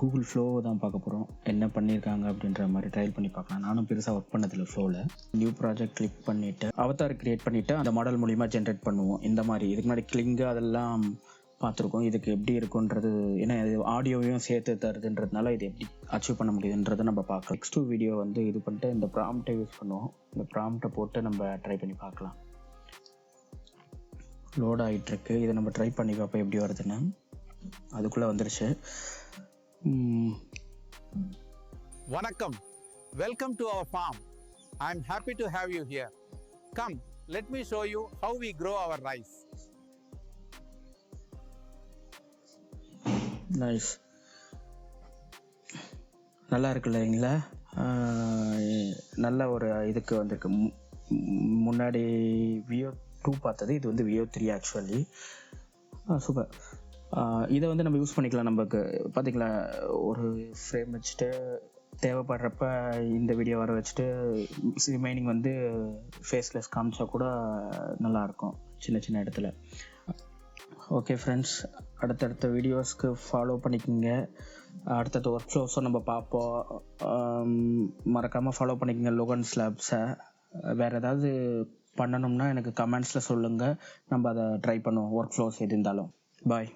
Google flow தான் பார்க்க போகிறோம். என்ன பண்ணியிருக்காங்க அப்படின்ற மாதிரி ட்ரையல் பண்ணி பார்க்கலாம். நானும் பெருசாக ஒர்க் பண்ணதில்லை ஃப்ளோவில். நியூ ப்ராஜெக்ட் கிளிக் பண்ணிவிட்டு அவதார் க்ரியேட் பண்ணிவிட்டு அந்த மாடல் மூலிமா ஜென்ரேட் பண்ணுவோம். இந்த மாதிரி இதுக்கு முன்னாடி கிளிங்கு அதெல்லாம் பார்த்துருக்கோம். இதுக்கு எப்படி இருக்குன்றது, ஏன்னா இது ஆடியோவையும் சேர்த்து தருதுன்றதுனால இது எப்படி அச்சீவ் பண்ண முடியுதுன்றதை நம்ம பார்க்கலாம். நெக்ஸ்ட் வீடியோ வந்து இது பண்ணிட்டு இந்த ப்ராம்ப்டை யூஸ் பண்ணுவோம். இந்த ப்ராம்ப்டை போட்டு நம்ம ட்ரை பண்ணி பார்க்கலாம். லோட் ஆகிட்டுருக்கு. இதை நம்ம ட்ரை பண்ணி பார்ப்போம் எப்படி வருதுன்னு. அதுக்குள்ளே வந்துருச்சு. வணக்கம், welcome to our farm. I am happy to have you here. Come, let me show you how we grow our rice. Nice, நல்லா இருக்கு இல்லைங்களா? நல்ல ஒரு இதுக்கு வந்திருக்கு. முன்னாடி வியோ 2 பார்த்தது, இது வந்து வியோ 3 ஆக்சுவலி. சூப்பர். இதை வந்து நம்ம யூஸ் பண்ணிக்கலாம். நமக்கு பார்த்திங்களா, ஒரு ஃப்ரேம் வச்சுட்டு தேவைப்படுறப்ப இந்த வீடியோ வர வச்சுட்டு ரிமைனிங் வந்து ஃபேஸ்லெஸ் காமிச்சா கூட நல்லாயிருக்கும் சின்ன சின்ன இடத்துல. ஓகே ஃப்ரெண்ட்ஸ், அடுத்தடுத்த வீடியோஸ்க்கு ஃபாலோ பண்ணிக்கோங்க. அடுத்தடுத்த ஒர்க் ஃப்ளோஸும் நம்ம பார்ப்போம். மறக்காமல் ஃபாலோ பண்ணிக்கோங்க லோகன்ஸ் லேப்ஸை. வேறு ஏதாவது பண்ணணும்னா எனக்கு கமெண்ட்ஸில் சொல்லுங்கள், நம்ம அதை ட்ரை பண்ணுவோம். ஒர்க் ஃப்ளோஸ் எது இருந்தாலும். பாய்.